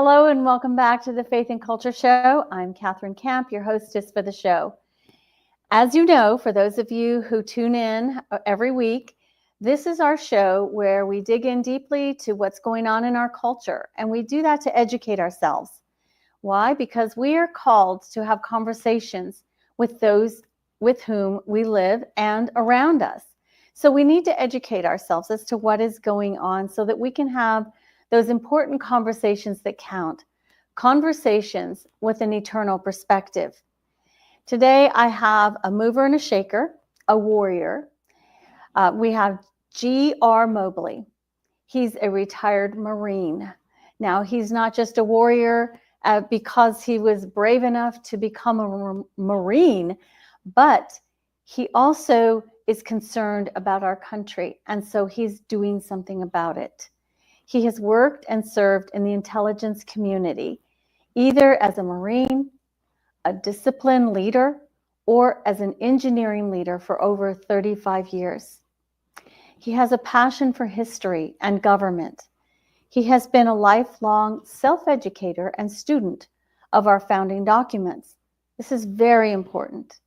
Hello and welcome back to the Faith and Culture Show. I'm Catherine Camp, your hostess for the show. As you know, for those of you who tune in every week, this is our show where we dig in deeply to what's going on in our culture, and we do that to educate ourselves. Why? Because we are called to have conversations with those with whom we live and around us. So we need to educate ourselves as to what is going on so that we can have those important conversations that count, conversations with an eternal perspective. Today, I have a mover and a shaker, a warrior. We have G.R. Mobley. He's a retired Marine. Now, he's not just a warrior because he was brave enough to become a Marine, but he also is concerned about our country, and so he's doing something about it. He has worked and served in the intelligence community, either as a Marine, a discipline leader, or as an engineering leader for over 35 years. He has a passion for history and government. He has been a lifelong self-educator and student of our founding documents. This is very important.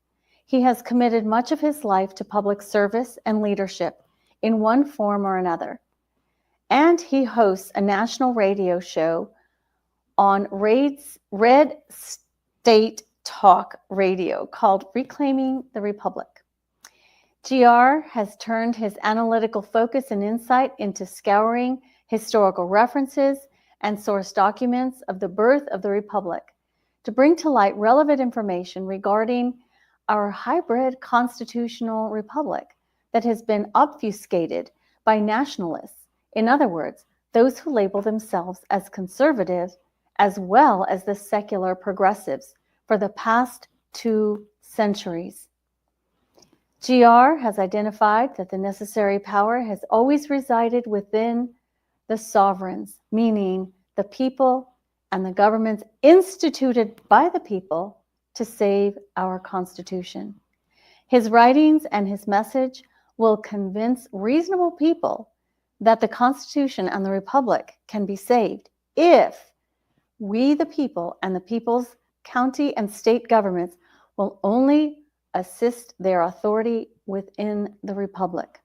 He has committed much of his life to public service and leadership in one form or another. And he hosts a national radio show on Red State Talk Radio called Reclaiming the Republic. GR has turned his analytical focus and insight into scouring historical references and source documents of the birth of the Republic to bring to light relevant information regarding our hybrid constitutional republic that has been obfuscated by nationalists. In other words, those who label themselves as conservative as well as the secular progressives for the past 2 centuries. GR has identified that the necessary power has always resided within the sovereigns, meaning the people and the governments instituted by the people to save our Constitution. His writings and his message will convince reasonable people that the Constitution and the Republic can be saved if we, the people, and the people's county and state governments will only assist their authority within the Republic.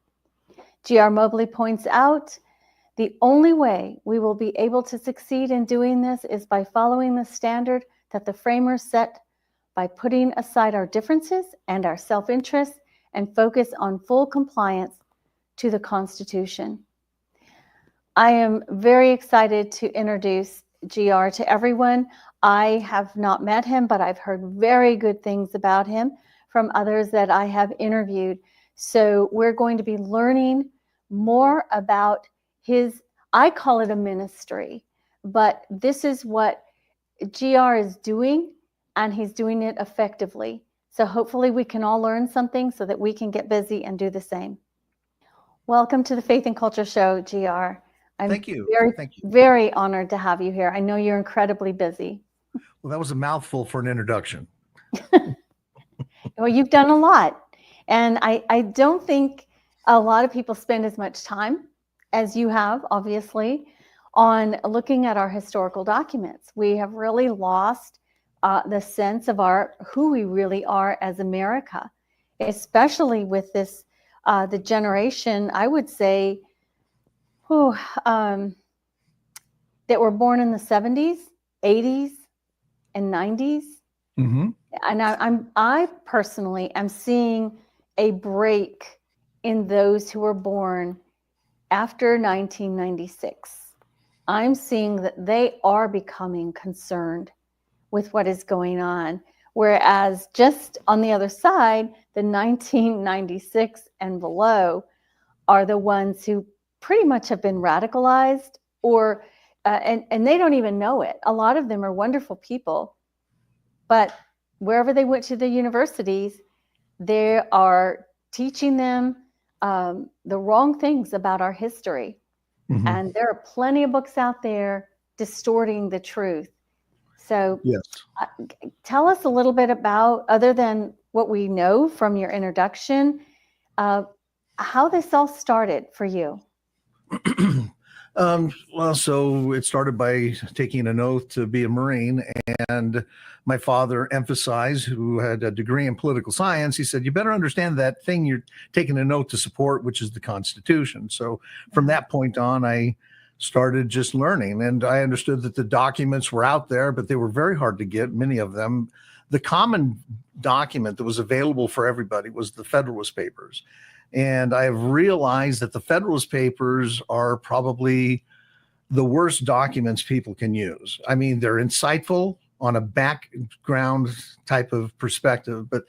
G.R. Mobley points out the only way we will be able to succeed in doing this is by following the standard that the framers set by putting aside our differences and our self-interest and focus on full compliance to the Constitution. I am very excited to introduce GR to everyone. I have not met him, but I've heard very good things about him from others that I have interviewed. So we're going to be learning more about his, I call it a ministry, but this is what GR is doing, and he's doing it effectively. So hopefully we can all learn something so that we can get busy and do the same. Welcome to the Faith and Culture Show, GR. I'm Thank you. Very honored to have you here. I know you're incredibly busy. Well, that was a mouthful for an introduction. Well, you've done a lot. And I don't think a lot of people spend as much time as you have, obviously, on looking at our historical documents. We have really lost the sense of who we really are as America, especially with this, the generation, I would say, that were born in the 70s, 80s, and 90s. Mm-hmm. And I personally am seeing a break in those who were born after 1996. I'm seeing that they are becoming concerned with what is going on. Whereas just on the other side, the 1996 and below are the ones who pretty much have been radicalized, or and they don't even know it. A lot of them are wonderful people, but wherever they went to the universities, they are teaching them the wrong things about our history. Mm-hmm. And there are plenty of books out there distorting the truth. So yes. Tell us a little bit about, other than what we know from your introduction, how this all started for you. Well, so it started by taking an oath to be a Marine, and my father emphasized, who had a degree in political science, he said, you better understand that thing you're taking an oath to support, which is the Constitution. So from that point on, I started just learning, and I understood that the documents were out there, but they were very hard to get, many of them. The common document that was available for everybody was the Federalist Papers. And I have realized that the Federalist Papers are probably the worst documents people can use. I mean, they're insightful on a background type of perspective, but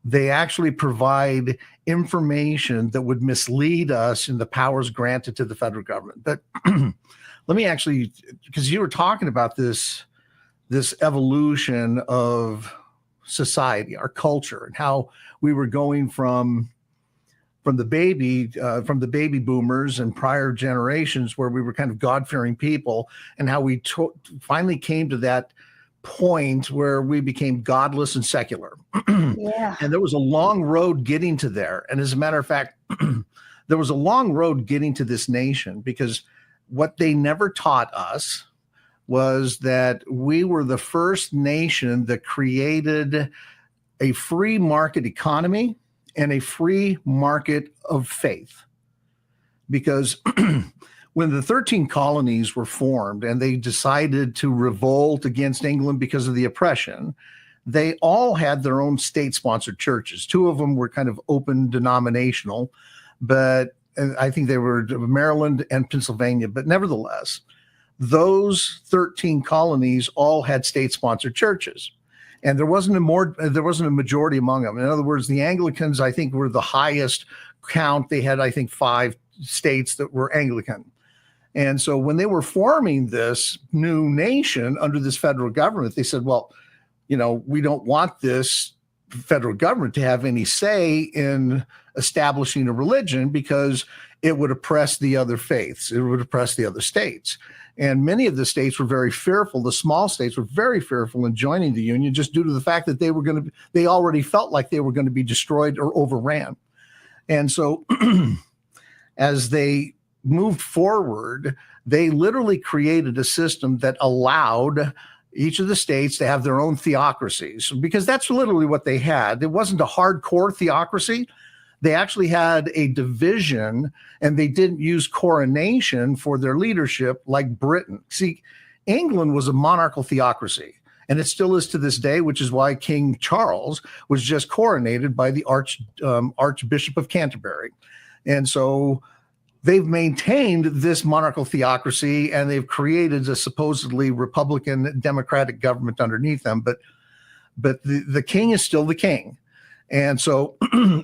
they actually provide information that would mislead us in the powers granted to the federal government. But let me actually, because you were talking about this evolution of society, our culture, and how we were going from the baby boomers and prior generations, where we were kind of God-fearing people, and how we finally came to that point where we became godless and secular. Yeah. And there was a long road getting to there. And as a matter of fact, there was a long road getting to this nation, because what they never taught us was that we were the first nation that created a free market economy and a free market of faith. Because when the 13 colonies were formed and they decided to revolt against England because of the oppression, they all had their own state-sponsored churches. Two of them were kind of open denominational, but I think they were Maryland and Pennsylvania. But nevertheless, those 13 colonies all had state-sponsored churches. And there wasn't a majority among them. In other words, the Anglicans, I think, were the highest count. They had, I think, 5 states that were Anglican. And so when they were forming this new nation under this federal government, they said, well, we don't want this federal government to have any say in establishing a religion, because it would oppress the other faiths. It would oppress the other states. And many of the states were very fearful. The small states were very fearful in joining the union, just due to the fact that they already felt like they were going to be destroyed or overran. And so as they moved forward, they literally created a system that allowed each of the states to have their own theocracies, because that's literally what they had. It wasn't a hardcore theocracy. They actually had a division, and they didn't use coronation for their leadership like Britain. See, England was a monarchical theocracy, and it still is to this day, which is why King Charles was just coronated by the Archbishop of Canterbury. And so they've maintained this monarchical theocracy, and they've created a supposedly Republican democratic government underneath them. But the king is still the king. And so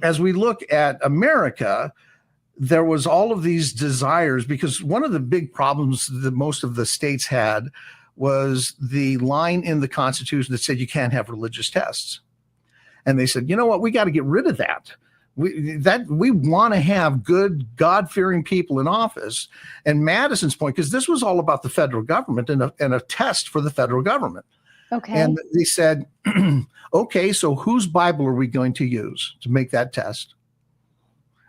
as we look at America, there was all of these desires, because one of the big problems that most of the states had was the line in the Constitution that said you can't have religious tests. And they said, you know what, we got to get rid of that. We want to have good, God-fearing people in office. And Madison's point, because this was all about the federal government and a test for the federal government. Okay. And they said, okay, so whose Bible are we going to use to make that test?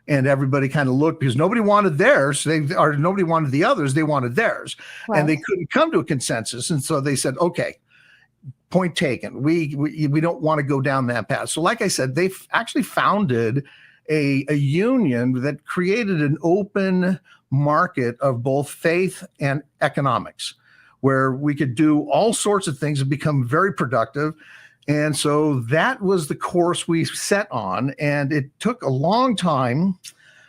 And everybody kind of looked, because nobody wanted theirs. Nobody wanted the others. They wanted theirs. Right. And they couldn't come to a consensus. And so they said, okay, point taken. We don't want to go down that path. So like I said, they actually founded a union that created an open market of both faith and economics, where we could do all sorts of things and become very productive. And so that was the course we set on. And it took a long time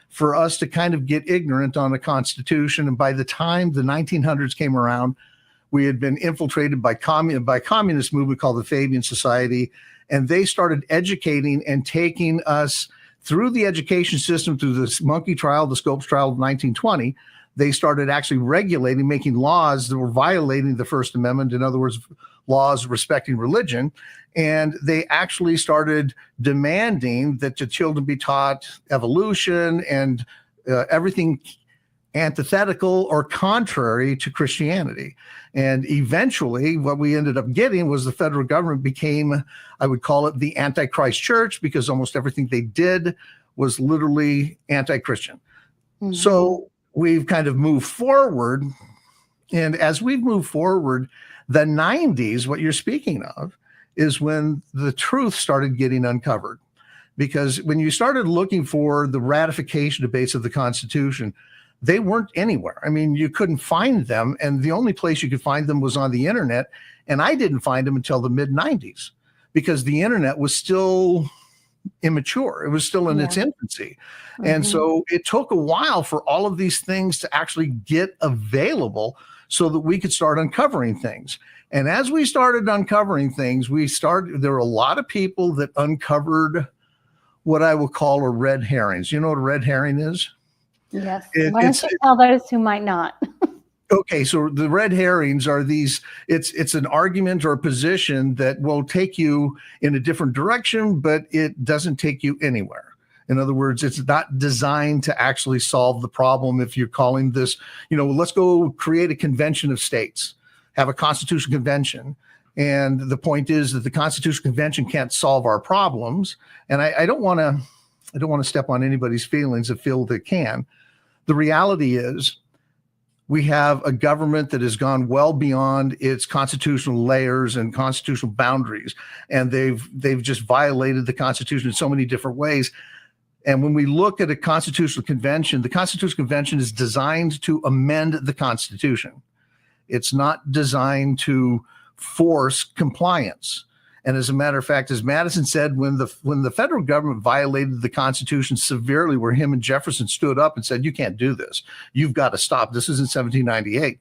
for us to kind of get ignorant on the Constitution. And by the time the 1900s came around, we had been infiltrated by communist movement called the Fabian Society. And they started educating and taking us through the education system, through this monkey trial, the Scopes trial of 1920. They started actually regulating, making laws that were violating the First Amendment. In other words, laws respecting religion. And they actually started demanding that the children be taught evolution and everything antithetical or contrary to Christianity. And eventually what we ended up getting was the federal government became, I would call it the Antichrist church, because almost everything they did was literally anti-Christian. Mm-hmm. So we've kind of moved forward. And as we've moved forward, the 90s, what you're speaking of, is when the truth started getting uncovered. Because when you started looking for the ratification debates of the Constitution, they weren't anywhere. I mean, you couldn't find them. And the only place you could find them was on the internet. And I didn't find them until the mid 90s because the internet was still immature. It was still in its infancy. And so it took a while for all of these things to actually get available so that we could start uncovering things. And as we started uncovering things, there were a lot of people that uncovered what I will call a red herrings. You know what a red herring is? Yes. Why don't you tell those who might not? Okay, so the red herrings are these, it's an argument or a position that will take you in a different direction, but it doesn't take you anywhere. In other words, it's not designed to actually solve the problem. If you're calling this, let's go create a convention of states, have a constitutional convention. And the point is that the Constitutional Convention can't solve our problems. And I don't want to step on anybody's feelings that feel they can. The reality is we have a government that has gone well beyond its constitutional layers and constitutional boundaries. And they've just violated the Constitution in so many different ways. And when we look at a constitutional convention, the Constitutional Convention is designed to amend the Constitution. It's not designed to force compliance. And as a matter of fact, as Madison said, when the federal government violated the Constitution severely, where him and Jefferson stood up and said, you can't do this, you've got to stop. This is in 1798.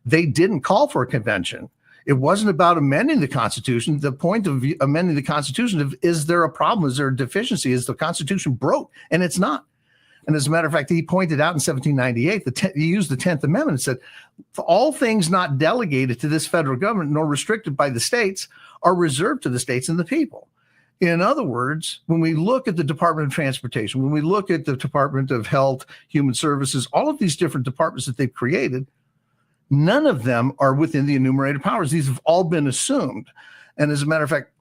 They didn't call for a convention. It wasn't about amending the Constitution. The point of amending the Constitution is there a problem? Is there a deficiency? Is the Constitution broke? And it's not. And as a matter of fact, he pointed out in 1798, he used the 10th Amendment and said, for all things not delegated to this federal government nor restricted by the states are reserved to the states and the people. In other words, when we look at the Department of Transportation, when we look at the Department of Health, Human Services, all of these different departments that they've created, none of them are within the enumerated powers. These have all been assumed. And as a matter of fact,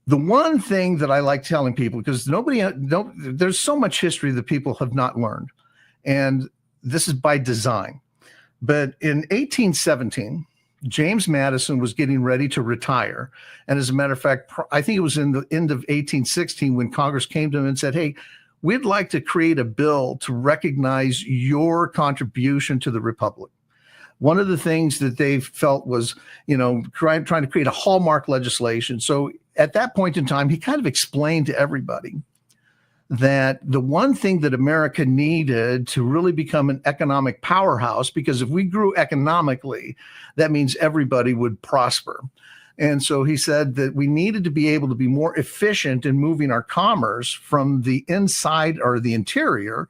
the one thing that I like telling people, because there's so much history that people have not learned, and this is by design. But in 1817, James Madison was getting ready to retire. And as a matter of fact, I think it was in the end of 1816 when Congress came to him and said, hey, we'd like to create a bill to recognize your contribution to the Republic. One of the things that they felt was, trying to create a hallmark legislation. So at that point in time, he kind of explained to everybody that the one thing that America needed to really become an economic powerhouse, because if we grew economically, that means everybody would prosper. And so he said that we needed to be able to be more efficient in moving our commerce from the inside or the interior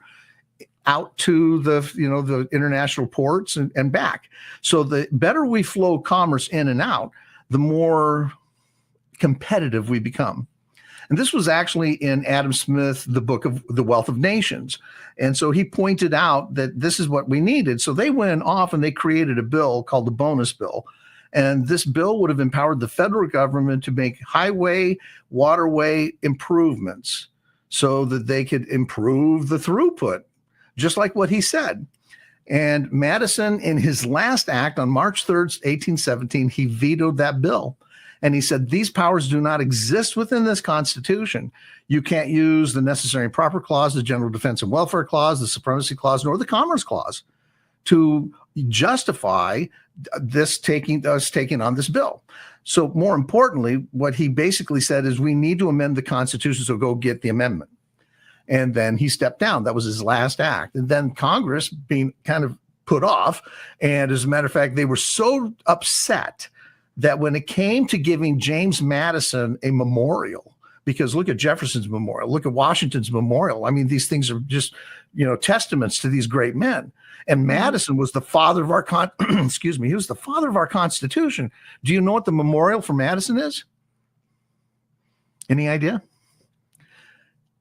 out to the international ports and back. So the better we flow commerce in and out, the more competitive we become. And this was actually in Adam Smith, the book of The Wealth of Nations. And so he pointed out that this is what we needed. So they went off and they created a bill called the Bonus Bill. And this bill would have empowered the federal government to make highway, waterway improvements so that they could improve the throughput, just like what he said. And Madison, in his last act on March 3rd, 1817, he vetoed that bill. And he said, these powers do not exist within this Constitution. You can't use the necessary and proper clause, the general defense and welfare clause, the supremacy clause, nor the commerce clause to justify us taking on this bill. So more importantly, what he basically said is we need to amend the Constitution, so go get the amendment. And then he stepped down. That was his last act. And then Congress being kind of put off. And as a matter of fact, they were so upset that when it came to giving James Madison a memorial, because look at Jefferson's memorial, look at Washington's memorial. I mean, these things are just, testaments to these great men. And Madison was the father of our he was the father of our Constitution. Do you know what the memorial for Madison is? Any idea?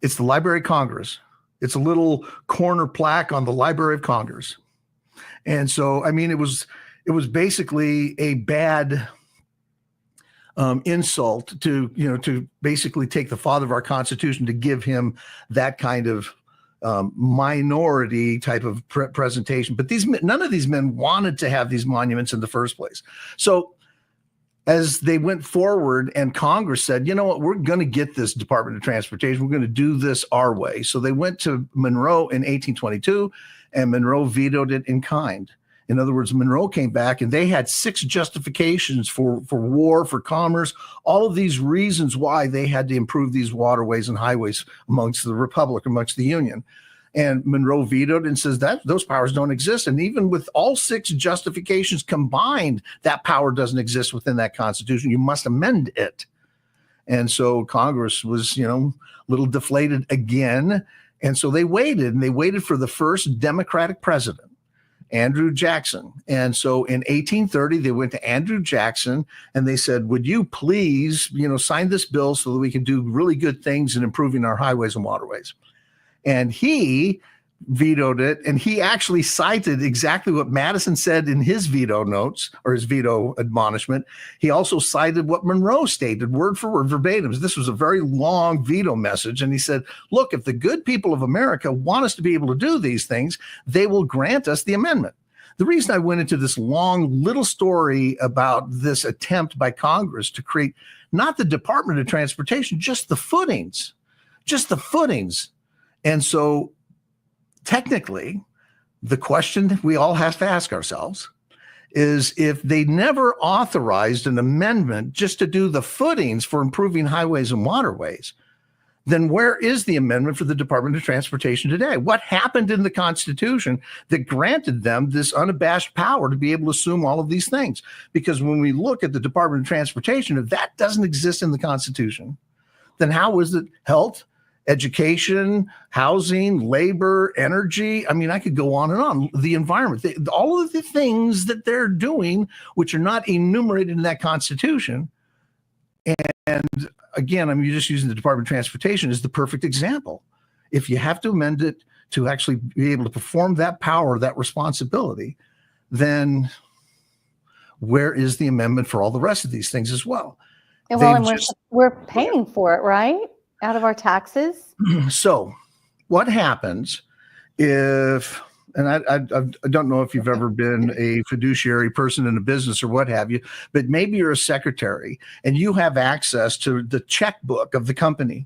It's the Library of Congress. It's a little corner plaque on the Library of Congress. And so, I mean, it was basically a bad insult to basically take the father of our Constitution to give him that kind of minority type of presentation. But none of these men wanted to have these monuments in the first place. So as they went forward and Congress said, you know what, we're going to get this Department of Transportation. We're going to do this our way. So they went to Monroe in 1822 and Monroe vetoed it in kind. In other words, Monroe came back and they had 6 justifications for war, for commerce, all of these reasons why they had to improve these waterways and highways amongst the Republic, amongst the Union. And Monroe vetoed and says that those powers don't exist. And even with all 6 justifications combined, that power doesn't exist within that Constitution. You must amend it. And so Congress was, a little deflated again. And so they waited for the first Democratic president, Andrew Jackson. And so in 1830, they went to Andrew Jackson and they said, would you please, sign this bill so that we can do really good things in improving our highways and waterways? And he vetoed it, and he actually cited exactly what Madison said in his veto notes or his veto admonishment. He also cited what Monroe stated word for word, verbatim. This was a very long veto message. And he said, look, if the good people of America want us to be able to do these things, they will grant us the amendment. The reason I went into this long little story about this attempt by Congress to create not the Department of Transportation, just the footings. And so technically, the question we all have to ask ourselves is if they never authorized an amendment just to do the footings for improving highways and waterways, then where is the amendment for the Department of Transportation today? What happened in the Constitution that granted them this unabashed power to be able to assume all of these things? Because when we look at the Department of Transportation, if that doesn't exist in the Constitution, then how is it health, education, housing, labor, energy? I mean, I could go on and on. The environment, all of the things that they're doing, which are not enumerated in that Constitution. And again, I'm just using the Department of Transportation as the perfect example. If you have to amend it to actually be able to perform that power, that responsibility, then where is the amendment for all the rest of these things as well? And we're paying for it, right? Out of our taxes. So what happens if, and I don't know if you've ever been a fiduciary person in a business or what have you, but maybe you're a secretary and you have access to the checkbook of the company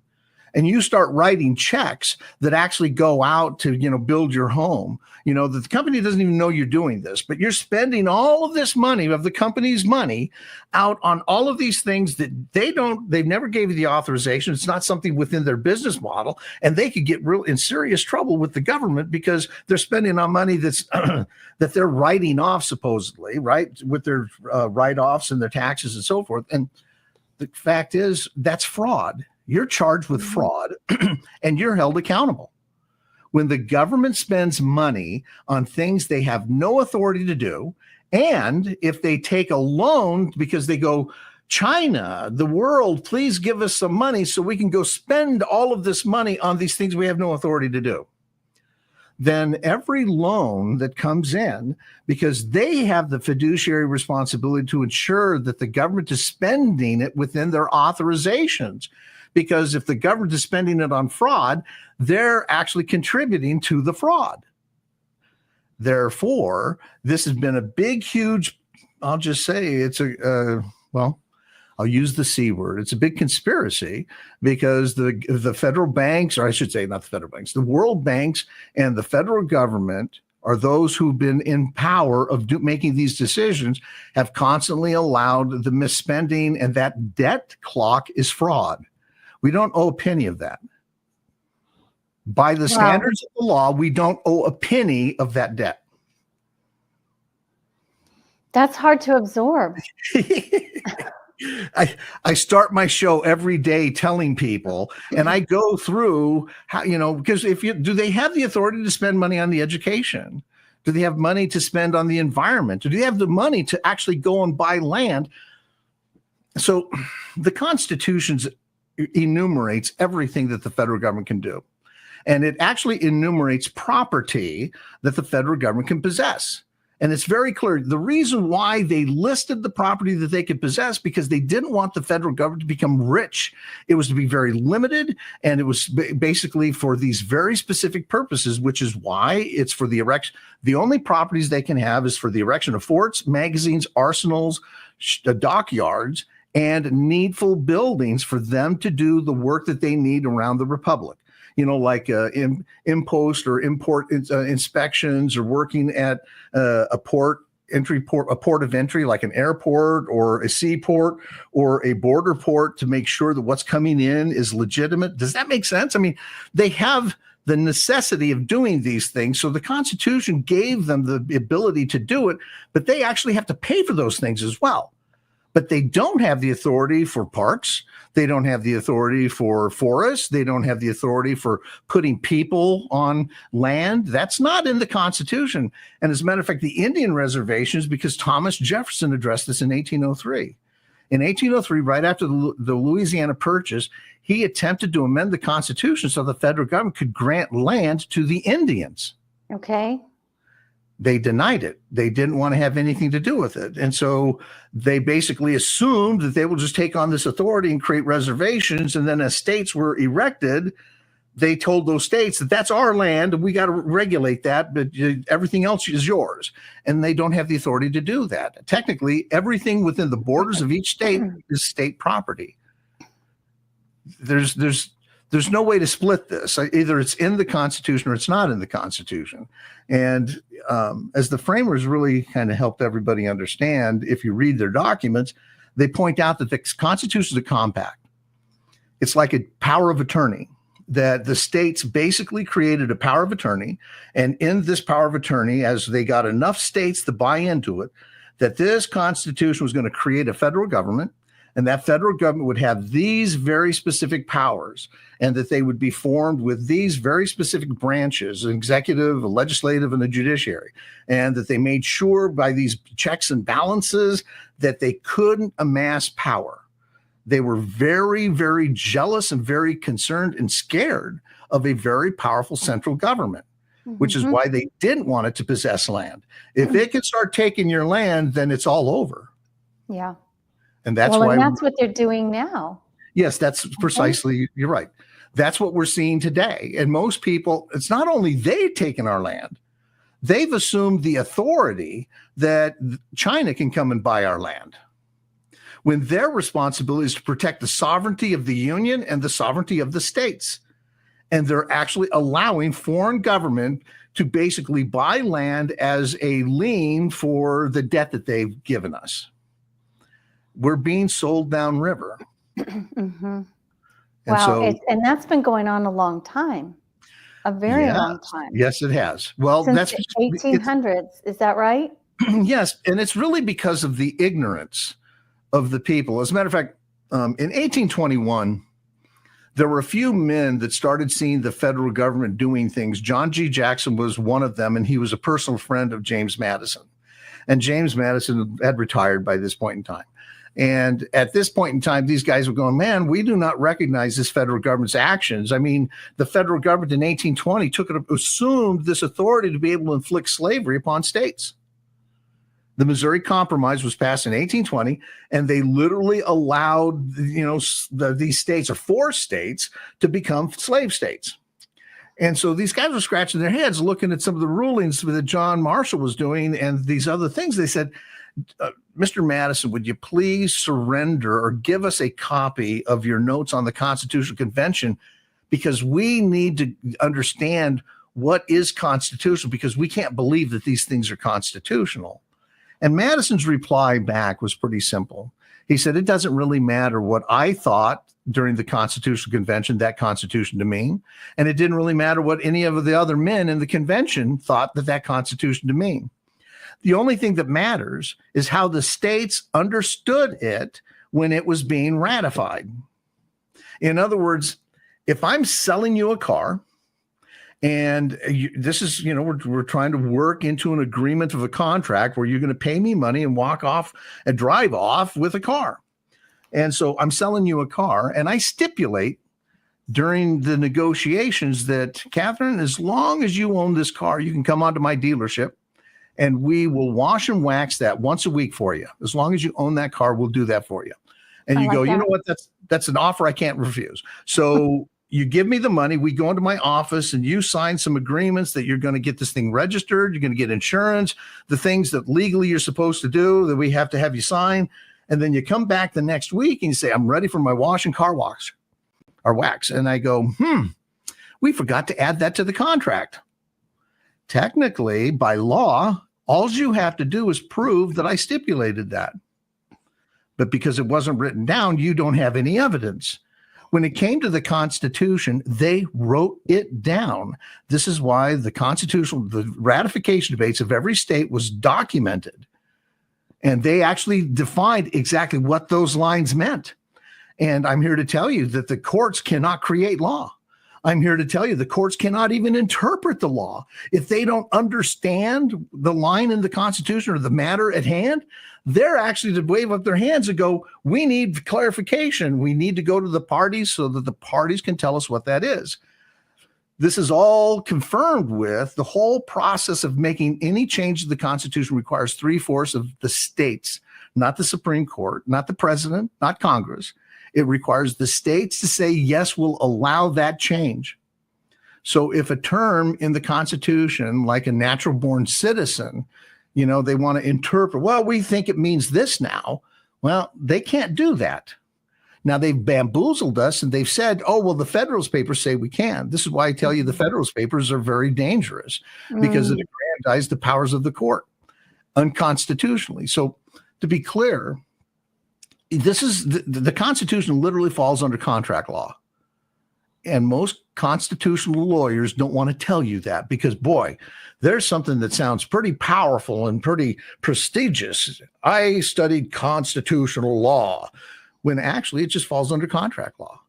and you start writing checks that actually go out to, build your home, that the company doesn't even know you're doing this, but you're spending all of this money of the company's money out on all of these things that they've never gave you the authorization. It's not something within their business model, and they could get in serious trouble with the government because they're spending on money that's that they're writing off supposedly, right, with their write-offs and their taxes and so forth. And the fact is that's fraud. You're charged with fraud and you're held accountable. When the government spends money on things they have no authority to do, and if they take a loan because they go, China, the world, please give us some money so we can go spend all of this money on these things we have no authority to do, then every loan that comes in, because they have the fiduciary responsibility to ensure that the government is spending it within their authorizations. Because if the government is spending it on fraud, they're actually contributing to the fraud. Therefore, this has been a big, huge, I'll just say it's I'll use the C word. It's a big conspiracy because the federal banks, or I should say not the federal banks, the world banks and the federal government are those who've been in power of making these decisions, have constantly allowed the misspending, and that debt clock is fraud. We don't owe a penny of that. By the standards of the law, we don't owe a penny of that debt. That's hard to absorb. I start my show every day telling people, and I go through how, because do they have the authority to spend money on the education? Do they have money to spend on the environment? Do they have the money to actually go and buy land? So the Constitution enumerates everything that the federal government can do. And it actually enumerates property that the federal government can possess. And it's very clear. The reason why they listed the property that they could possess, because they didn't want the federal government to become rich. It was to be very limited, and it was basically for these very specific purposes, which is why it's for the erection. The only properties they can have is for the erection of forts, magazines, arsenals, dockyards, and needful buildings for them to do the work that they need around the republic. Like impost or import inspections, or working at a port of entry, like an airport or a seaport or a border port, to make sure that what's coming in is legitimate. Does that make sense? I mean, they have the necessity of doing these things. So the Constitution gave them the ability to do it, but they actually have to pay for those things as well. But they don't have the authority for parks. They don't have the authority for forests. They don't have the authority for putting people on land. That's not in the Constitution. And as a matter of fact, the Indian reservations, because Thomas Jefferson addressed this in 1803. In 1803, right after the Louisiana Purchase, he attempted to amend the Constitution so the federal government could grant land to the Indians. Okay. They denied it. They didn't want to have anything to do with it. And so they basically assumed that they will just take on this authority and create reservations. And then as states were erected, they told those states that that's our land and we got to regulate that, but everything else is yours. And they don't have the authority to do that. Technically, everything within the borders of each state is state property. There's no way to split this. Either it's in the Constitution or it's not in the Constitution. And as the framers really kind of helped everybody understand, if you read their documents, they point out that the Constitution is a compact. It's like a power of attorney, that the states basically created a power of attorney. And in this power of attorney, as they got enough states to buy into it, that this Constitution was going to create a federal government, and that federal government would have these very specific powers, and that they would be formed with these very specific branches, an executive, a legislative, and a judiciary, and that they made sure by these checks and balances that they couldn't amass power. They were very, very jealous and very concerned and scared of a very powerful central government, which is why they didn't want it to possess land. If it could start taking your land, then it's all over. Yeah. And that's why. And that's what they're doing now. Yes, that's precisely, you're right. That's what we're seeing today. And most people, it's not only they've taken our land, they've assumed the authority that China can come and buy our land, when their responsibility is to protect the sovereignty of the union and the sovereignty of the states. And they're actually allowing foreign government to basically buy land as a lien for the debt that they've given us. We're being sold downriver. Wow. And that's been going on a long time, a very long time. Yes, it has. Well, since that's the 1800s. Is that right? Yes. And it's really because of the ignorance of the people. As a matter of fact, in 1821, there were a few men that started seeing the federal government doing things. John G. Jackson was one of them, and he was a personal friend of James Madison. And James Madison had retired by this point in time. And at this point in time, these guys were going, man, we do not recognize this federal government's actions. I mean, the federal government in 1820 assumed this authority to be able to inflict slavery upon states. The Missouri Compromise was passed in 1820, and they literally allowed, these states, or 4 states, to become slave states. And so these guys were scratching their heads looking at some of the rulings that John Marshall was doing and these other things. They said, Mr. Madison, would you please surrender or give us a copy of your notes on the Constitutional Convention, because we need to understand what is constitutional, because we can't believe that these things are constitutional. And Madison's reply back was pretty simple. He said, it doesn't really matter what I thought during the Constitutional Convention, that Constitution to mean, and it didn't really matter what any of the other men in the convention thought that Constitution to mean. The only thing that matters is how the states understood it when it was being ratified. In other words, if I'm selling you a car, and this is, we're trying to work into an agreement of a contract where you're going to pay me money and walk off and drive off with a car. And so I'm selling you a car, and I stipulate during the negotiations that, Catherine, as long as you own this car, you can come onto my dealership and we will wash and wax that once a week for you. As long as you own that car, we'll do that for you. And you go, you know what? That's an offer I can't refuse. So you give me the money. We go into my office and you sign some agreements that you're going to get this thing registered. You're going to get insurance, the things that legally you're supposed to do that we have to have you sign. And then you come back the next week and you say, I'm ready for my wash and car wash or wax. And I go, we forgot to add that to the contract. Technically, by law, all you have to do is prove that I stipulated that. But because it wasn't written down, you don't have any evidence. When it came to the Constitution, they wrote it down. This is why the ratification debates of every state was documented. And they actually defined exactly what those lines meant. And I'm here to tell you that the courts cannot create law. I'm here to tell you the courts cannot even interpret the law. If they don't understand the line in the Constitution or the matter at hand, they're actually to wave up their hands and go, we need clarification. We need to go to the parties so that the parties can tell us what that is. This is all confirmed with the whole process of making any change to the Constitution requires 3/4 of the states, not the Supreme Court, not the president, not Congress. It requires the states to say, yes, we'll allow that change. So if a term in the Constitution, like a natural born citizen, they want to interpret, well, we think it means this now. Well, they can't do that. Now they've bamboozled us and they've said, oh, well, the Federalist Papers say we can. This is why I tell you the Federalist Papers are very dangerous because it aggrandized the powers of the court unconstitutionally. So to be clear, this is the Constitution literally falls under contract law. And most constitutional lawyers don't want to tell you that because, boy, there's something that sounds pretty powerful and pretty prestigious. I studied constitutional law, when actually it just falls under contract law.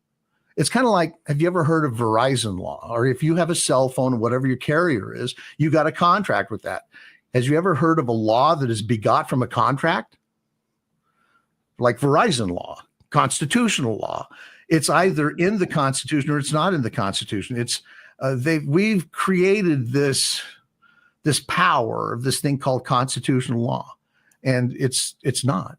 It's kind of like, have you ever heard of Verizon law? Or if you have a cell phone, whatever your carrier is, you got a contract with that. Has you ever heard of a law that is begot from a contract? Like Verizon law, constitutional law. It's either in the Constitution or it's not in the Constitution. It's we've created this power of this thing called constitutional law, and it's not.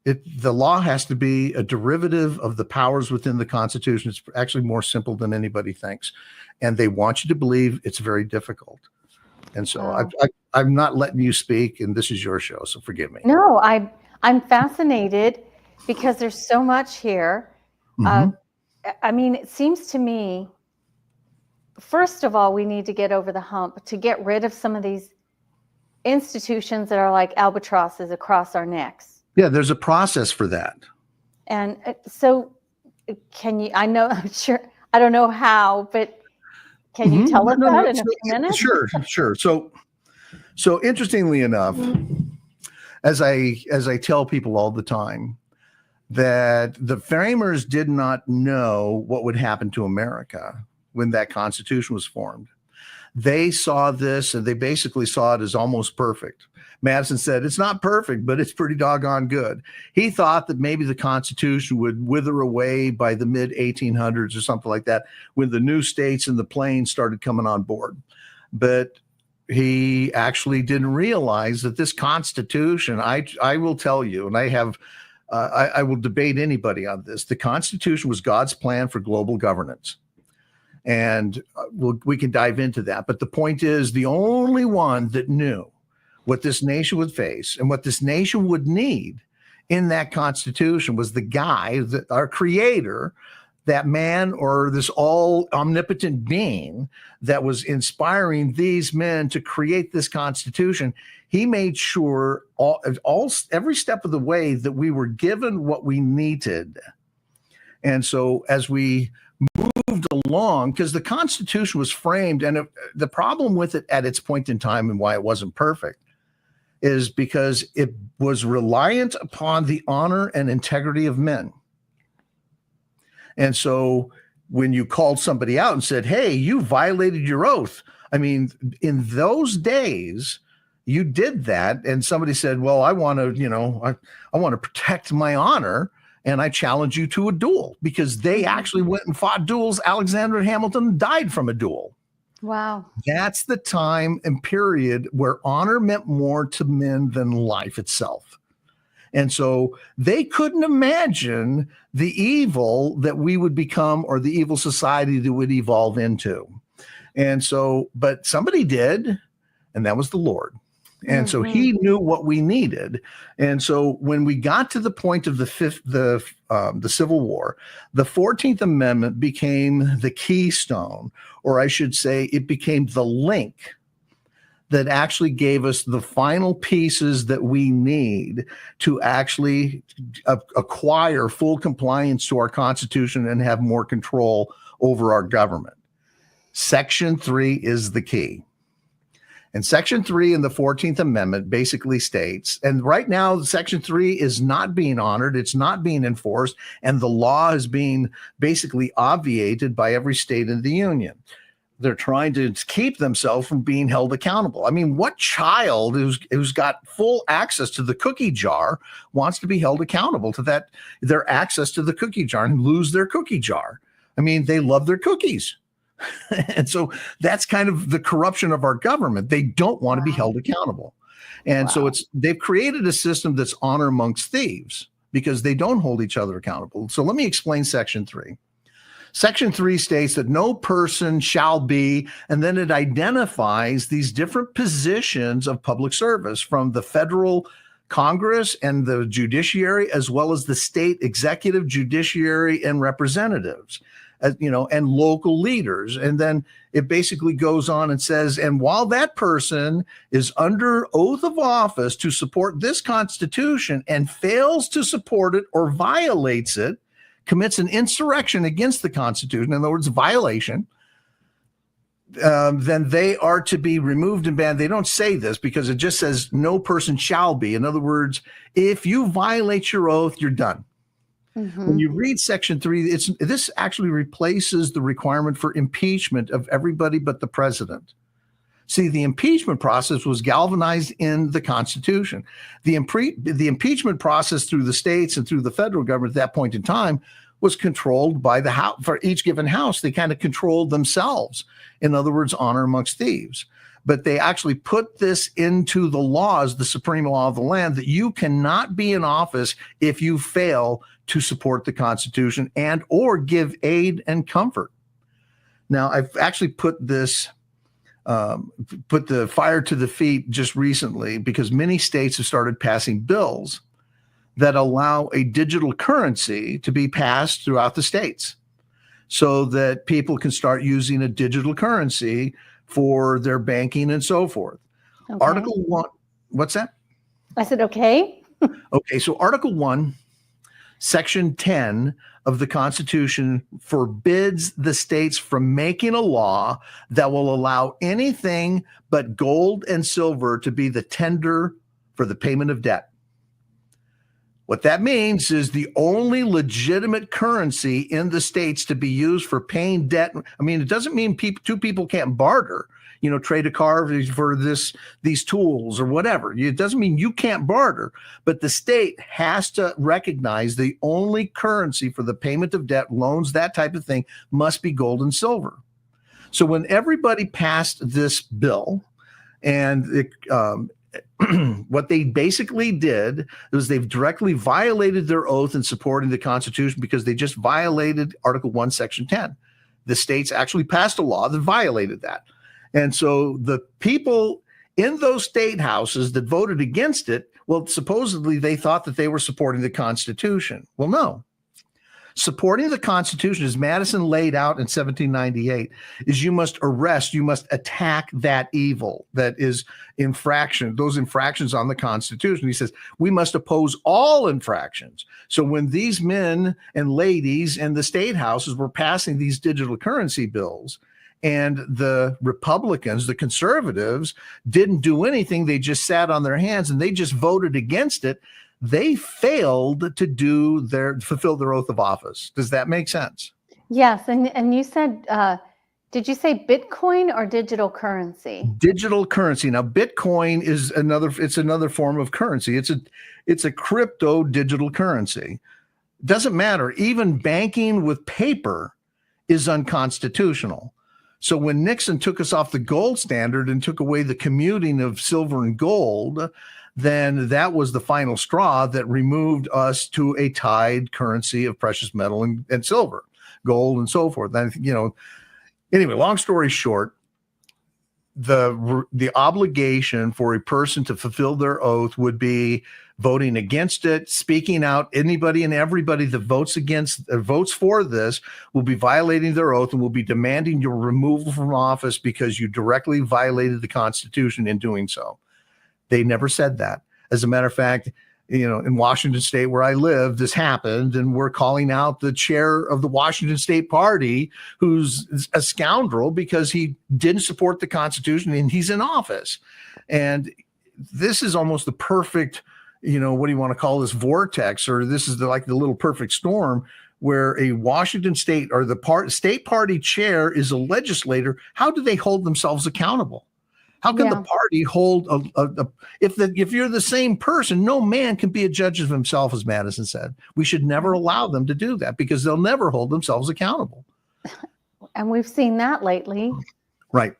The law has to be a derivative of the powers within the Constitution. It's actually more simple than anybody thinks, and they want you to believe it's very difficult. And so Wow. I'm not letting you speak, and this is your show, so forgive me. No, I'm fascinated because there's so much here. I mean, it seems to me, first of all, we need to get over the hump to get rid of some of these institutions that are like albatrosses across our necks. Yeah, there's a process for that. And so can you, I'm sure, I don't know how, but can you tell us that in a few minutes? Sure. So interestingly enough, as I tell people all the time, that the framers did not know what would happen to America when that Constitution was formed. They saw this and they basically saw it as almost perfect. Madison said, it's not perfect, but it's pretty doggone good. He thought that maybe the Constitution would wither away by the mid 1800s or something like that, when the new states and the plains started coming on board. But he actually didn't realize that this Constitution, I will tell you, and I will debate anybody on this. The Constitution was God's plan for global governance. And we can dive into that. But the point is, the only one that knew what this nation would face and what this nation would need in that Constitution was the guy, our creator, that man or this all omnipotent being that was inspiring these men to create this Constitution. He made sure every step of the way that we were given what we needed. And so as we moved along, because the Constitution was framed, and the problem with it at its point in time and why it wasn't perfect is because it was reliant upon the honor and integrity of men. And so when you called somebody out and said, hey, you violated your oath. I mean, in those days, you did that. And somebody said, well, I want to protect my honor. And I challenge you to a duel, because they actually went and fought duels. Alexander Hamilton died from a duel. Wow. That's the time and period where honor meant more to men than life itself. And so they couldn't imagine the evil that we would become or the evil society that would evolve into. And so, but somebody did, and that was the Lord. And so he knew what we needed. And so when we got to the point of the Civil War, the 14th Amendment became the keystone, or I should say it became the link that actually gave us the final pieces that we need to actually acquire full compliance to our Constitution and have more control over our government. Section 3 is the key. And Section 3 in the 14th Amendment basically states, and right now Section 3 is not being honored, it's not being enforced, and the law is being basically obviated by every state in the Union. They're trying to keep themselves from being held accountable. I mean, what child who's got full access to the cookie jar wants to be held accountable to that, their access to the cookie jar, and lose their cookie jar? I mean, they love their cookies. And so that's kind of the corruption of our government. They don't want to be held accountable. And so they've created a system that's honor amongst thieves because they don't hold each other accountable. So let me explain Section 3. Section 3 states that no person shall be, and then it identifies these different positions of public service from the federal Congress and the judiciary, as well as the state executive, judiciary, and representatives, and local leaders. And then it basically goes on and says, and while that person is under oath of office to support this Constitution and fails to support it or violates it, commits an insurrection against the Constitution, in other words, violation, then they are to be removed and banned. They don't say this because it just says no person shall be. In other words, if you violate your oath, you're done. When you read Section 3, this actually replaces the requirement for impeachment of everybody but the president. See, the impeachment process was galvanized in the Constitution. The impeachment process through the states and through the federal government at that point in time was controlled by the House. For each given house, they kind of controlled themselves. In other words, honor amongst thieves. But they actually put this into the laws, the supreme law of the land, that you cannot be in office if you fail to support the Constitution and or give aid and comfort. Now, I've actually put this, put the fire to the feet just recently because many states have started passing bills that allow a digital currency to be passed throughout the states so that people can start using a digital currency for their banking and so forth. Okay. Article 1, what's that? I said, okay. Okay, so Article 1, Section 10 of the Constitution forbids the states from making a law that will allow anything but gold and silver to be the tender for the payment of debt. What that means is the only legitimate currency in the states to be used for paying debt. I mean, it doesn't mean two people can't barter, trade a car for these tools or whatever. It doesn't mean you can't barter, but the state has to recognize the only currency for the payment of debt, loans, that type of thing, must be gold and silver. So when everybody passed this bill, and what they basically did was they've directly violated their oath in supporting the Constitution because they just violated Article 1, Section 10. The states actually passed a law that violated that. And so the people in those state houses that voted against it, well, supposedly they thought that they were supporting the Constitution. Well, no. Supporting the Constitution, as Madison laid out in 1798, is you must arrest, you must attack that evil that is those infractions on the Constitution. He says, we must oppose all infractions. So when these men and ladies in the state houses were passing these digital currency bills, and the Republicans, the conservatives, didn't do anything, they just sat on their hands and they just voted against it, they failed to fulfill their oath of office. Does that make sense? Yes. And you said, did you say Bitcoin or digital currency? Digital currency. Now, Bitcoin is another form of currency. It's a crypto digital currency. Doesn't matter. Even banking with paper is unconstitutional. So when Nixon took us off the gold standard and took away the commuting of silver and gold, then that was the final straw that removed us to a tied currency of precious metal and silver, gold, and so forth. And, anyway, long story short, the obligation for a person to fulfill their oath would be voting against it, speaking out. Anybody and everybody that votes for this will be violating their oath and will be demanding your removal from office because you directly violated the Constitution in doing so. They never said that. As a matter of fact, in Washington State where I live, this happened, and we're calling out the chair of the Washington State Party, who's a scoundrel because he didn't support the Constitution and he's in office. And this is almost the perfect, what do you want to call this, vortex, or this is like the little perfect storm where a Washington State or the state party chair is a legislator. How do they hold themselves accountable? How can the party hold if you're the same person? No man can be a judge of himself, as Madison said. We should never allow them to do that because they'll never hold themselves accountable. And we've seen that lately. Right.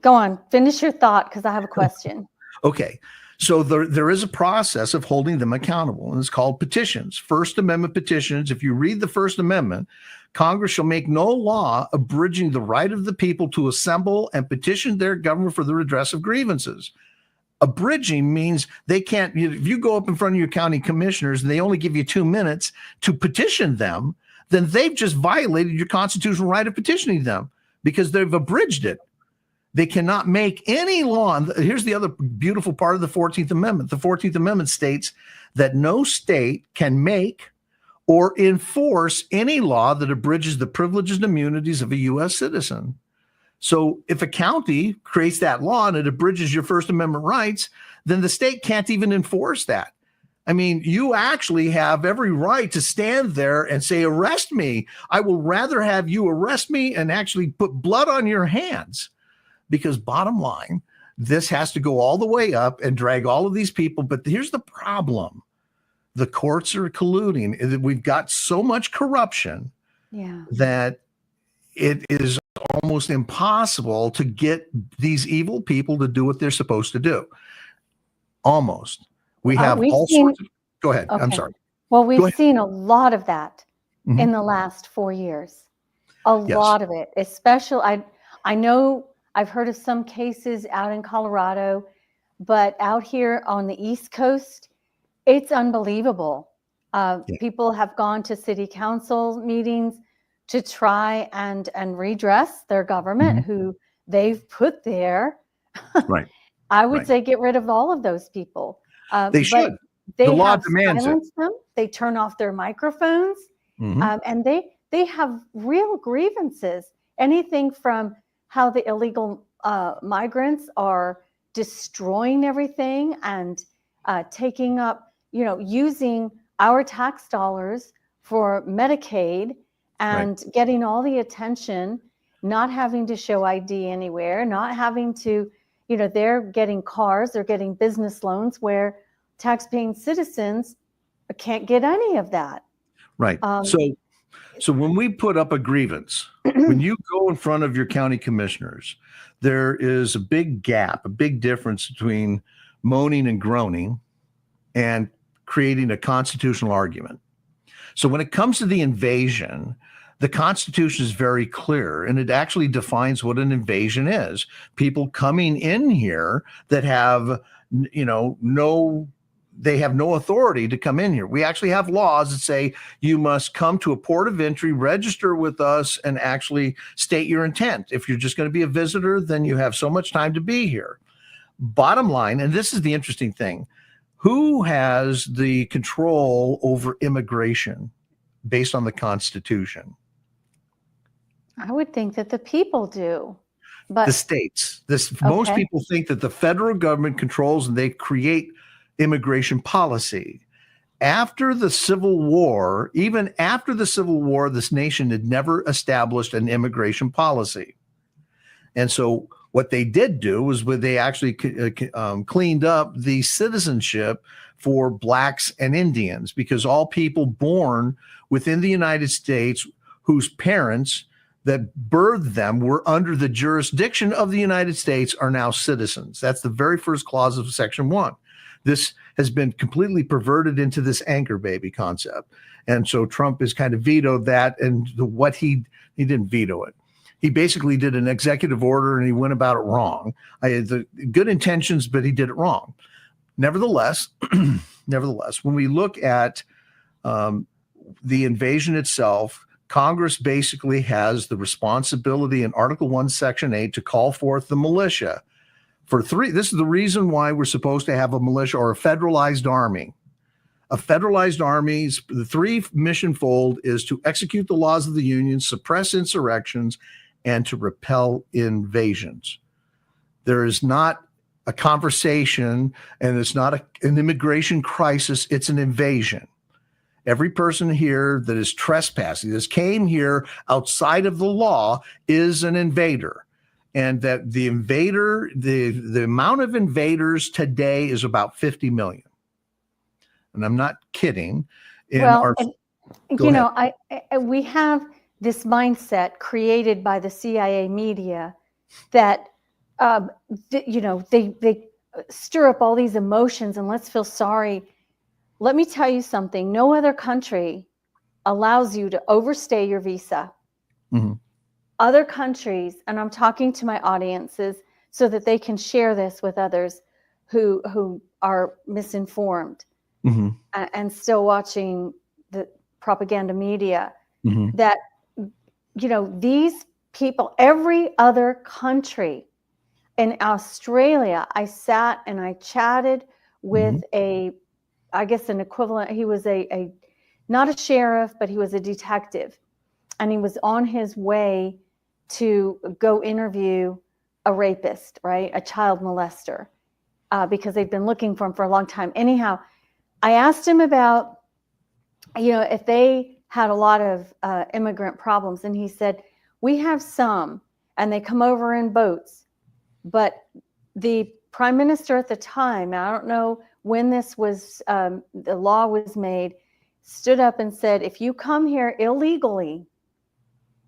Go on, finish your thought because I have a question. Okay. So there is a process of holding them accountable, and it's called petitions. First Amendment petitions. If you read the First Amendment, Congress shall make no law abridging the right of the people to assemble and petition their government for the redress of grievances. Abridging means they can't, if you go up in front of your county commissioners and they only give you 2 minutes to petition them, then they've just violated your constitutional right of petitioning them because they've abridged it. They cannot make any law. And here's the other beautiful part of the 14th Amendment. The 14th Amendment states that no state can make or enforce any law that abridges the privileges and immunities of a U.S. citizen. So if a county creates that law and it abridges your First Amendment rights, then the state can't even enforce that. I mean, you actually have every right to stand there and say, arrest me. I will rather have you arrest me and actually put blood on your hands. Because bottom line, this has to go all the way up and drag all of these people. But here's the problem. The courts are colluding. We've got so much corruption that it is almost impossible to get these evil people to do what they're supposed to do. Almost. We have all sorts of... Go ahead. Okay. I'm sorry. Well, we've seen a lot of that in the last 4 years. A lot of it. Especially, I know I've heard of some cases out in Colorado, but out here on the East Coast, it's unbelievable. People have gone to city council meetings to try and redress their government who they've put there. Right. I would say get rid of all of those people. They should. The law demands it. Them. They turn off their microphones, and they have real grievances. Anything from how the illegal migrants are destroying everything and taking up, using our tax dollars for Medicaid and getting all the attention, not having to show ID anywhere, not having to, they're getting cars, they're getting business loans where tax-paying citizens can't get any of that. Right. So when we put up a grievance, when you go in front of your county commissioners, there is a big gap, a big difference between moaning and groaning and creating a constitutional argument. So when it comes to the invasion, the Constitution is very clear, and it actually defines what an invasion is. People coming in here that have, they have no authority to come in here. We actually have laws that say you must come to a port of entry, register with us, and actually state your intent. If you're just going to be a visitor, then you have so much time to be here. Bottom line, and this is the interesting thing, who has the control over immigration based on the Constitution? I would think that the people do. But the states. Most people think that the federal government controls and they create immigration policy. After the Civil War, even after the Civil War, this nation had never established an immigration policy. And so what they did do was they actually cleaned up the citizenship for Blacks and Indians, because all people born within the United States whose parents that birthed them were under the jurisdiction of the United States are now citizens. That's the very first clause of Section 1. This has been completely perverted into this anchor baby concept. And so Trump has kind of vetoed that, and he didn't veto it. He basically did an executive order and he went about it wrong. I had the good intentions, but he did it wrong. Nevertheless, when we look at the invasion itself, Congress basically has the responsibility in Article 1, Section 8 to call forth the militia for three. This is the reason why we're supposed to have a militia or a federalized army. A federalized army's the three mission fold is to execute the laws of the Union, suppress insurrections, and to repel invasions. There is not a conversation, and it's not an immigration crisis, it's an invasion. Every person here that is trespassing, that came here outside of the law, is an invader. And that the invader, the amount of invaders today is about 50 million. And I'm not kidding. We have this mindset created by the CIA media that, they stir up all these emotions and let's feel sorry. Let me tell you something. No other country allows you to overstay your visa. Mm-hmm. Other countries, and I'm talking to my audiences so that they can share this with others who are misinformed mm-hmm. and still watching the propaganda media, mm-hmm. that, these people, every other country. In Australia, I sat and I chatted with mm-hmm. an equivalent. He was not a sheriff, but he was a detective. And he was on his way to go interview a rapist, right? A child molester, because they've been looking for him for a long time. Anyhow, I asked him about, if they had a lot of immigrant problems. And he said, we have some, and they come over in boats. But the prime minister at the time, I don't know when this was, the law was made, stood up and said, if you come here illegally,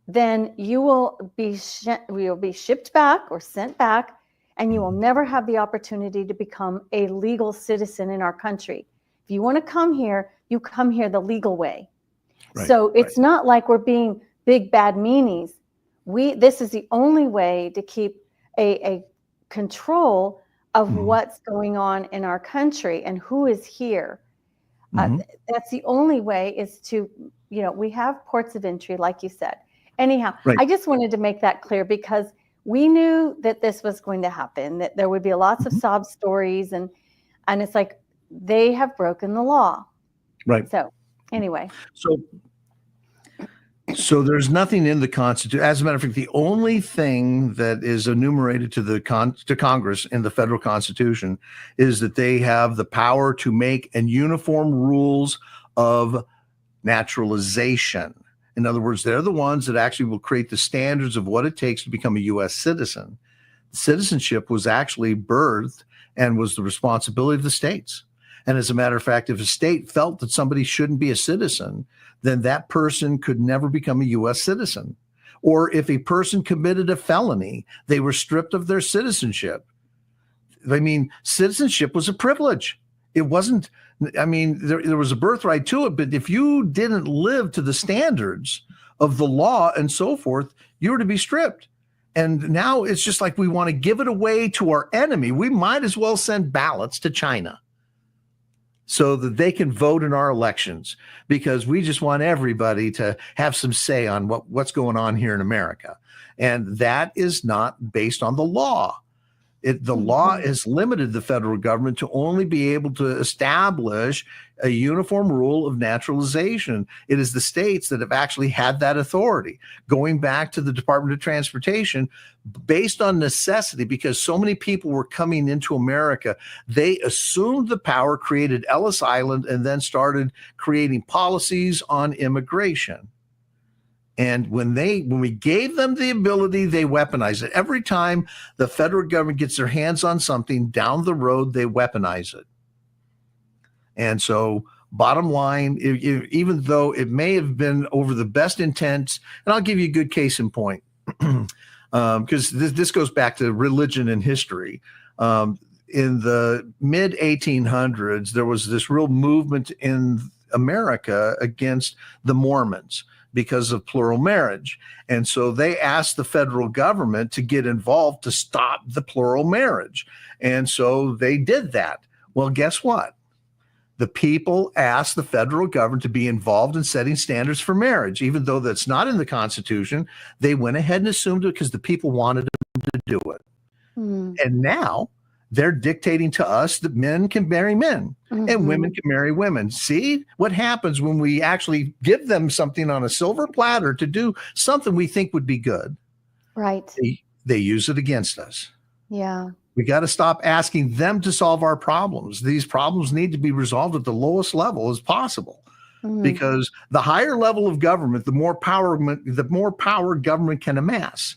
then you will be shipped back or sent back, and you will never have the opportunity to become a legal citizen in our country. If you want to come here, you come here the legal way. Right, so it's not like we're being big bad meanies. This is the only way to keep a control of mm-hmm. what's going on in our country and who is here. Mm-hmm. That's the only way, is to, we have ports of entry, like you said. Anyhow, I just wanted to make that clear because we knew that this was going to happen, that there would be lots mm-hmm. of sob stories, and it's like they have broken the law. Right. So anyway. So there's nothing in the Constitution. As a matter of fact, the only thing that is enumerated to Congress in the federal Constitution is that they have the power to make and uniform rules of naturalization. In other words, they're the ones that actually will create the standards of what it takes to become a U.S. citizen. Citizenship was actually birthed and was the responsibility of the states. And as a matter of fact, if a state felt that somebody shouldn't be a citizen, then that person could never become a U.S. citizen. Or if a person committed a felony, they were stripped of their citizenship. I mean, citizenship was a privilege. It wasn't, there was a birthright to it, but if you didn't live to the standards of the law and so forth, you were to be stripped. And now it's just like we want to give it away to our enemy. We might as well send ballots to China so that they can vote in our elections, because we just want everybody to have some say on what's going on here in America. And that is not based on the law. The law has limited the federal government to only be able to establish a uniform rule of naturalization. It is the states that have actually had that authority, going back to the Department of Transportation, based on necessity, because so many people were coming into America. They assumed the power, created Ellis Island, and then started creating policies on immigration. And when we gave them the ability, they weaponized it. Every time the federal government gets their hands on something, down the road, they weaponize it. And so bottom line, even though it may have been over the best intents, and I'll give you a good case in point, because this goes back to religion and history. In the mid 1800s, there was this real movement in America against the Mormons because of plural marriage. And so they asked the federal government to get involved to stop the plural marriage. And so they did that. Well, guess what? The people asked the federal government to be involved in setting standards for marriage, even though that's not in the Constitution. They went ahead and assumed it because the people wanted them to do it. And now they're dictating to us that men can marry men and women can marry women. See what happens when we actually give them something on a silver platter to do something we think would be good. Right. They use it against us. Yeah. We got to stop asking them to solve our problems. These problems need to be resolved at the lowest level as possible, because the higher level of government, the more power government can amass.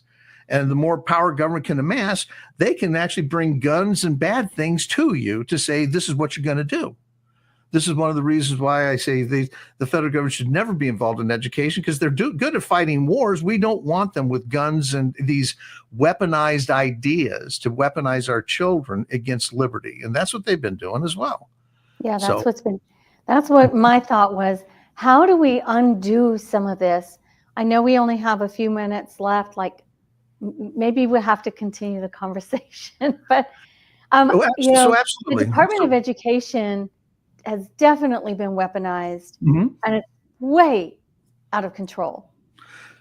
And the more power government can amass, they can actually bring guns and bad things to you to say, this is what you're going to do. This is one of the reasons why I say the federal government should never be involved in education, because they're good at fighting wars. We don't want them with guns and these weaponized ideas to weaponize our children against liberty. And that's what they've been doing as well. Yeah, that's what my thought was. How do we undo some of this? I know we only have a few minutes left, like maybe we'll have to continue the conversation, but absolutely. The Department of Education has definitely been weaponized, and it's way out of control.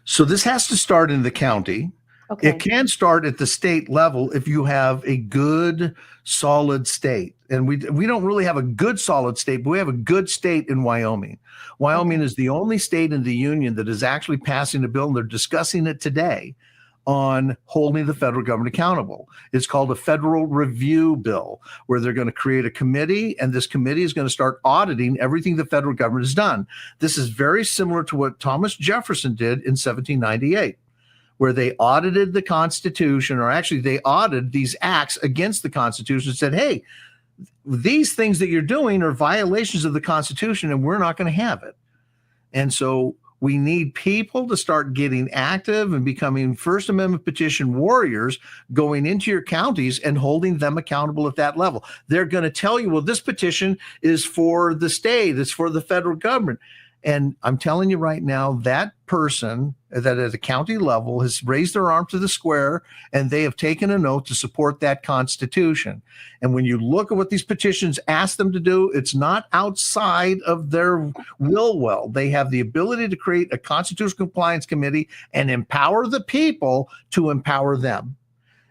So this has to start in the county. Okay. It can start at the state level if you have a good, solid state. And we don't really have a good, solid state, but we have a good state in Wyoming. Wyoming is the only state in the union that is actually passing a bill, and they're discussing it today, on holding the federal government accountable. It's called a federal review bill, where they're going to create a committee, and this committee is going to start auditing everything the federal government has done. This is very similar to what Thomas Jefferson did in 1798, where they audited the Constitution, or actually they audited these acts against the Constitution and said, hey, these things that you're doing are violations of the Constitution, and we're not going to have it. And so we need people to start getting active and becoming First Amendment petition warriors, going into your counties and holding them accountable at that level. They're going to tell you, well, this petition is for the state, it's for the federal government. And I'm telling you right now, that person that at the county level has raised their arm to the square, and they have taken an oath to support that Constitution. And when you look at what these petitions ask them to do, it's not outside of their will. They have the ability to create a constitutional compliance committee and empower the people to empower them.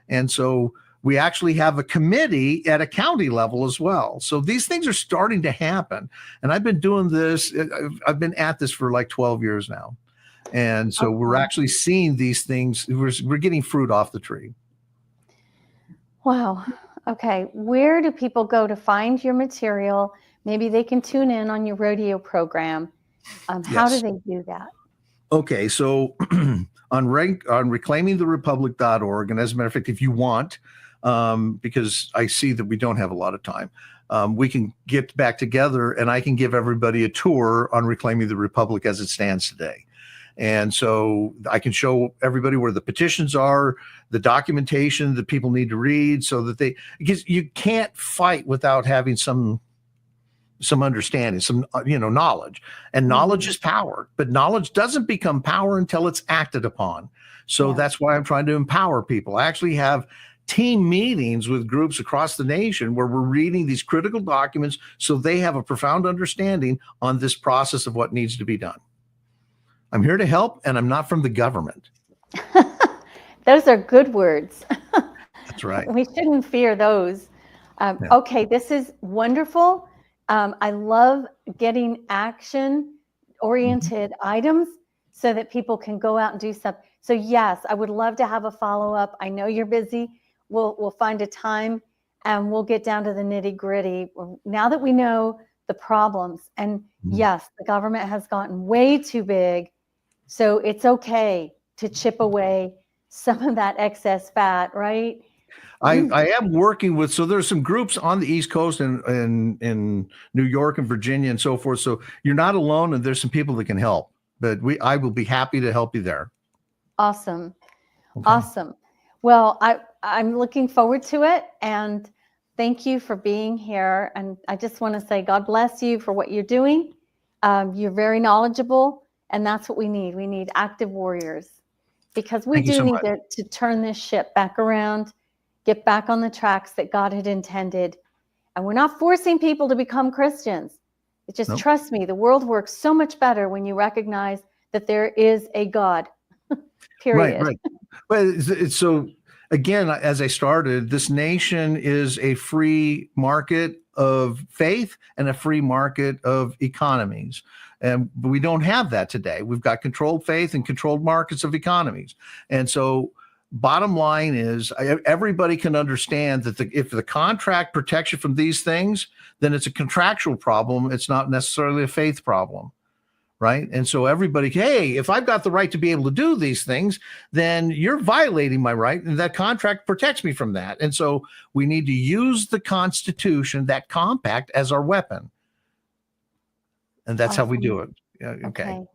And so we actually have a committee at a county level as well. So these things are starting to happen. And I've been doing this, I've been at this for like 12 years now. And so we're actually seeing these things, we're getting fruit off the tree. Wow. Okay. Where do people go to find your material? Maybe they can tune in on your rodeo program. How do they do that? Okay. So on reclaimingtherepublic.org, and as a matter of fact, if you want, because I see that we don't have a lot of time, we can get back together and I can give everybody a tour on Reclaiming the Republic as it stands today. And so I can show everybody where the petitions are, the documentation that people need to read, so that because you can't fight without having some understanding, some knowledge. And knowledge is power, but knowledge doesn't become power until it's acted upon. So that's why I'm trying to empower people. I actually have team meetings with groups across the nation where we're reading these critical documents so they have a profound understanding on this process of what needs to be done. I'm here to help, and I'm not from the government. Those are good words. That's right. We shouldn't fear those. Okay, this is wonderful. I love getting action-oriented items so that people can go out and do stuff. So yes, I would love to have a follow-up. I know you're busy. We'll find a time and we'll get down to the nitty-gritty. Now that we know the problems, and yes, the government has gotten way too big, so it's okay to chip away some of that excess fat, right? I am working with, so there's some groups on the East Coast and in New York and Virginia and so forth. So you're not alone, and there's some people that can help. But I will be happy to help you there. Awesome. Okay. Awesome. Well, I'm looking forward to it, and thank you for being here. And I just want to say God bless you for what you're doing. You're very knowledgeable, and that's what we need. We need active warriors, because we Thank you do so need much. to turn this ship back around, get back on the tracks that God had intended. And we're not forcing people to become Christians. It's just, Nope. trust me, the world works so much better when you recognize that there is a God. Period. Right. But it's so, again, as I started, this nation is a free market of faith and a free market of economies. And we don't have that today. We've got controlled faith and controlled markets of economies. And so bottom line is everybody can understand that if the contract protects you from these things, then it's a contractual problem. It's not necessarily a faith problem. Right. And so everybody, hey, if I've got the right to be able to do these things, then you're violating my right. And that contract protects me from that. And so we need to use the Constitution, that compact, as our weapon. And that's how we do it. Yeah, okay.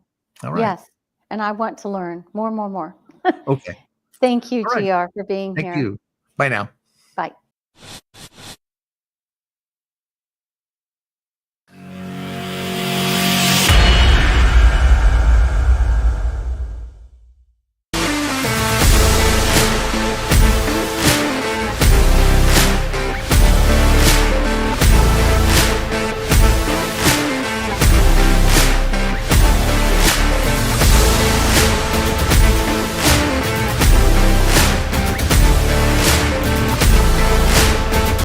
All right. Yes. And I want to learn more. Okay. Thank you, All right. GR, for being here. Thank you. Bye now.